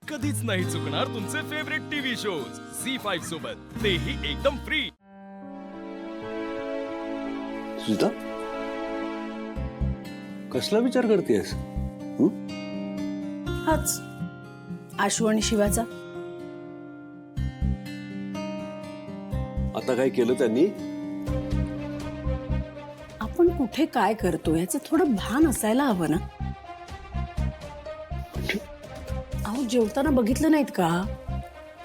कधीच नाही चुकणार तुमचे फेवरेट टीव्ही शोज झी5 सोबत, तेही एकदम फ्री. सुधा, कसला विचार करतेस? हाच आशू आणि शिवाचा. आता काय केलं त्यांनी? आपण कुठे काय करतो याचं थोडं भान असायला हवं ना. अहो, जेवताना बघितलं नाहीत का?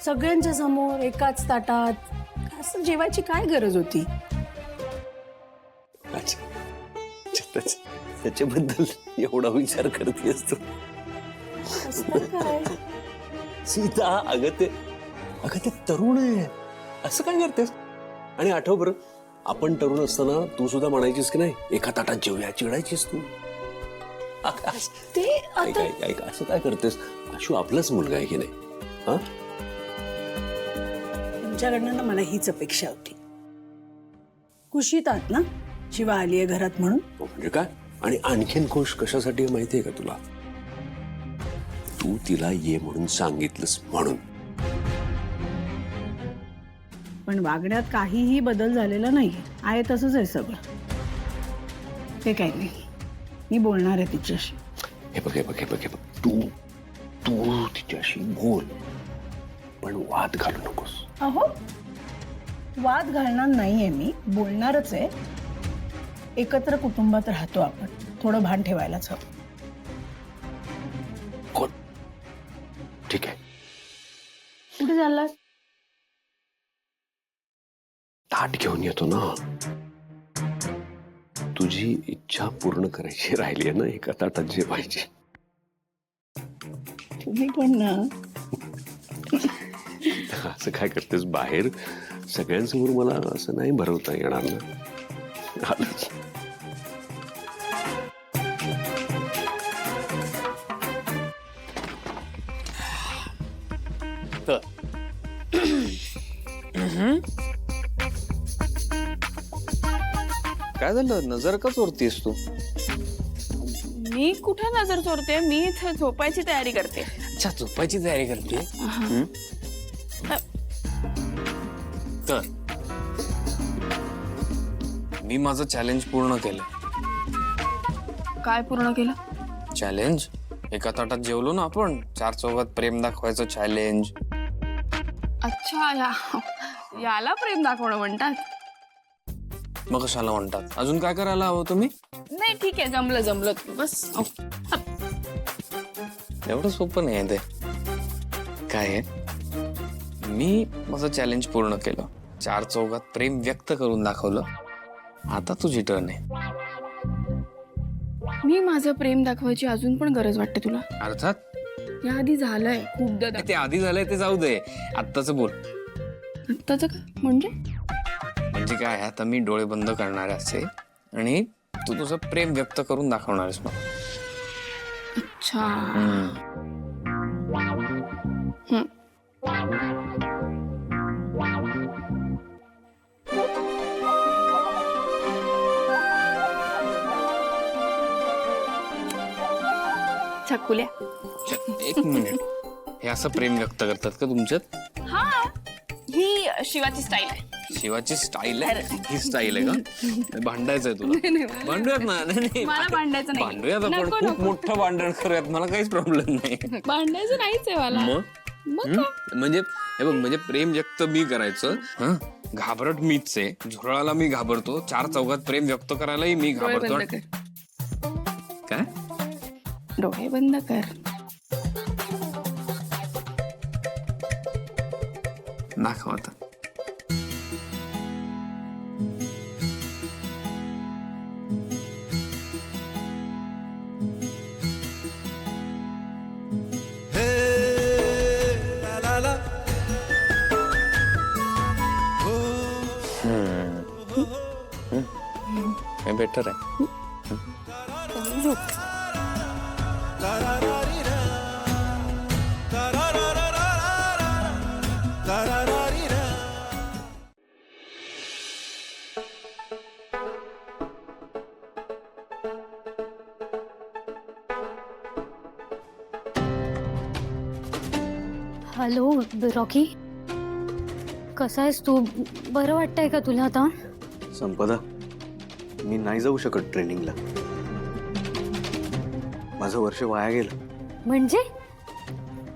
सगळ्यांच्या समोर एकाच ताटात असं जेवायची काय गरज होती? अच्छा, त्याच्याबद्दल एवढा विचार करतेस तू? असं काय? सीता, अगं ते तरुण आहे, असं काय करतेस? आणि आठव बरं, आपण तरुण असताना तू सुद्धा म्हणायचीस की नाही, एका ताटात जेवूया, चिडायचीस तू. ते ऐक आता ऐक ऐक, असं काय करतेस? आशू आपलाच मुलगा आहे की नाही? हा, तुमच्याकडनं ना मला हीच अपेक्षा होती. खुशीत आहात ना शिवा आलीये घरात म्हणून? म्हणजे काय? आणि आणखीन खुश कशासाठी आहे माहितीये का तुला? तू तिला ये म्हणून सांगितलंस म्हणून. पण वागण्यात काहीही बदल झालेला नाही आहे, तसंच आहे सगळं. ते काही नाही, मी बोलणार आहे तिच्याशी. हे बघ हे बघ हे बघ हे बघ, तू तू तिच्याशी बोल, पण वाद घालू नकोस. अहो, वाद घालणार नाहीये मी, बोलणारच आहे. एकत्र कुटुंबात राहतो आपण, थोडं भान ठेवायलाच हवं. कोण? ठीक आहे, कुठे चाललास? ताट घेऊन येतो ना. तुझी इच्छा पूर्ण करायची राहिली आहे ना, एका ताटात जेवायची. तुम्ही पण ना. असं काय करतेस? बाहेर सगळ्यांसमोर मला असं नाही भरवता येणार ना. आलोच. काय झालं? नजर का चोरतीयस तू? मी कुठे नजर चोरते? मी इथे झोपायची तयारी करते. अच्छा, झोपायची तयारी करते. तर मी माझं चॅलेंज पूर्ण केलं. काय पूर्ण केलं? चॅलेंज? एका ताटात जेवलो ना आपण, चार चौघात प्रेम दाखवायचं चॅलेंज. अच्छा, याला प्रेम दाखवणं म्हणतात? मग कशाला म्हणतात? अजून काय करायला हवं तुम्ही? नाही, ठीक आहे, जमलं बस. एवढं सोपं नाही ते. काय आहे, मी माझं चॅलेंज पूर्ण केलं, चार चौघात प्रेम व्यक्त करून दाखवलं. आता तुझी टर्न आहे. मी माझं प्रेम दाखवायची अजून पण गरज वाटते तुला? अर्थात. या आधी झालंय खूपदा. ते आधी झालंय ते जाऊ दे, आत्ताच बोल. आत्ताच का? म्हणजे काय आहे, आता मी डोळे बंद करणार असे आणि तू तुझं प्रेम व्यक्त करून दाखवणार आहेस मग. अच्छा. छकुल्या. एक मिनिट, हे असं प्रेम व्यक्त करतात का तुमच्यात? हा, ही शिवाची स्टाईल आहे. शिवाची स्टाईल आहे? ही स्टाईल आहे का? भांडायचंय तुला? भांडूयात ना. नाही, मला भांडायचं नाही. भांडूयात आपण, नको, खूप नको. मोठं भांडण करूयात, मला काहीच प्रॉब्लेम नाही. भांडायचं नाहीच आहे मला. मग म्हणजे हे बघ, म्हणजे प्रेम व्यक्त मी करायचं. हं? घाबरट मीच आहे, झुरळाला मी घाबरतो, चार चौघात प्रेम व्यक्त करायलाही मी डोळे घाबरतो. बंद कर. काय? डोळे बंद कर. दाखव आता. हे बेटर आहे. झोप. हॅलो रॉकी, कसा आहेस तू? बरं वाटतंय का तुला आता? संपदा, मी नाही जाऊ शकत ट्रेनिंगला. माझं वर्ष वाया गेलं. म्हणजे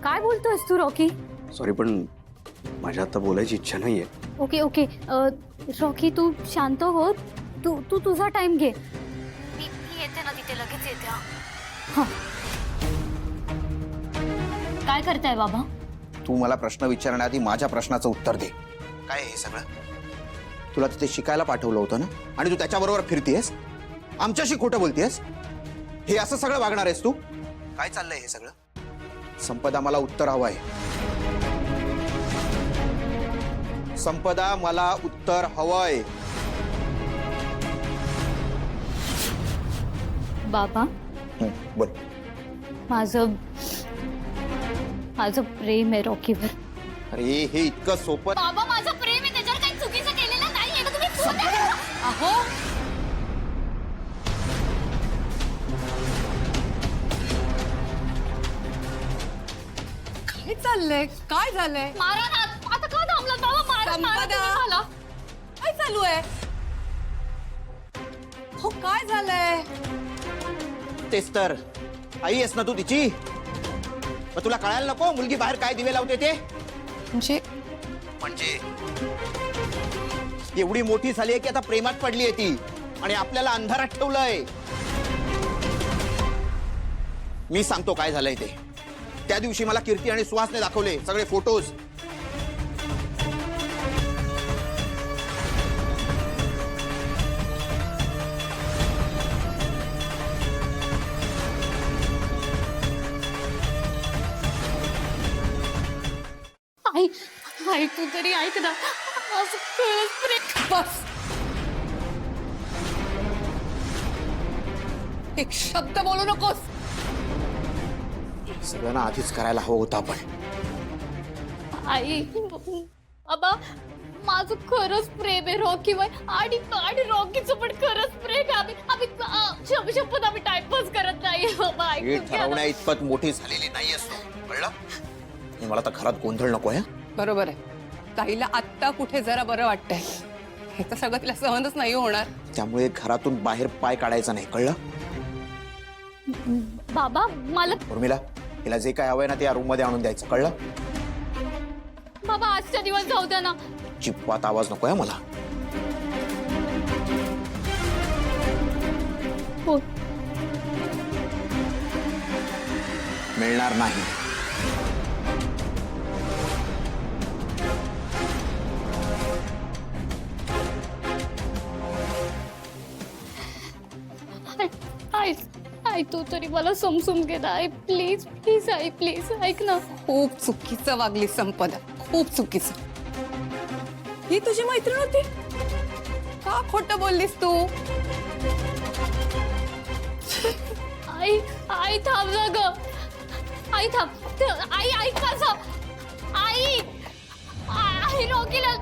काय बोलतोयस तू रॉकी? सॉरी, पण माझ्या आता बोलायची इच्छा नाहीये. ओके ओके रॉकी तू शांत हो. तू तुझा टाइम घे. मी येते ना तिथे, लगेच येते. हां, काय करताय बाबा? तू मला प्रश्न विचारण्याआधी माझ्या प्रश्नाचं उत्तर दे. काय आहे हे सगळं? तुला तिथे शिकायला पाठवलं होतं ना, आणि तू त्याच्याबरोबर फिरतीयस, आमच्याशी खोटं बोलतेस. हे असं सगळं वागणार आहेस तू? काय चाललंय हे सगळं? संपदा, मला उत्तर हवं आहे. संपदा, मला उत्तर हवंय. बाबा, बोल. माझं प्रेम आहे रॉकीवर. अरे हे इतकं सोपं? बाबा, माझं प्रेम आहे, त्याच्यावर काही चुकीचं केलेलं नाहीये ना. तुम्ही अहो, काय चाललंय? काय झालंय? मारा ना. आता का थांबला बाबा? मारा मला. काय चालू आहे? हो, काय झालंय? तेच तर, आई आहेस ना तू तिची. मग तुला कळायला नको मुलगी बाहेर काय दिवे लावते ते? म्हणजे एवढी मोठी झाली आहे की आता प्रेमात पडली आहे ती, आणि आपल्याला अंधारात ठेवलंय. मी सांगतो काय झालंय ते. त्या दिवशी मला कीर्ती आणि सुहासने दाखवले सगळे फोटोज. आई तू तरी ऐक ना. असं खरंच प्रेम. बस, एक शब्द बोलू नकोस. सगळ्यांना आधीच करायला हवं होतं आपण. आई बाबा, माझं खरंच प्रेम आहे रॉकीवर. आणि रॉकीचं पण खरंच प्रेम आहे. आम्ही शपथ आम्ही टाइमपास करत नाही बाबा. हे ठरवण्या इतपत मोठी झालेली नाही असतो, कळलं? आणि मला तर घरात गोंधळ नको आहे. बरोबर आहे. ताईला आत्ता कुठे जरा बरं वाटतंय. हे तर सगळं तिला सहनच नाही होणार. त्यामुळे घरातून बाहेर पाय काढायचा नाही, कळलं? बाबा मला उर्मिला, हिला जे काय हवंय ना ते या रूम मध्ये आणून द्यायचं, कळलं? बाबा आजच्या दिवस जाऊ द्या ना. चिप्पात आवाज नकोय मला. हो, मिळणार नाही. आई तू तरी मला समजून घे ना. आई प्लीज प्लीज, आई प्लीज ऐक ना. खूप चुकीचं वागली संपदा, खूप चुकीचं. ही तुझी मैत्रीण होती? का खोटं बोललीस तू? आई थांब ना ग. आई थांब. आई ऐक माझं. आई रॉकीला.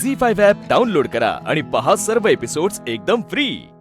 झी5 ॲप डाउनलोड करा आणि पहा सर्व एपिसोड्स एकदम फ्री.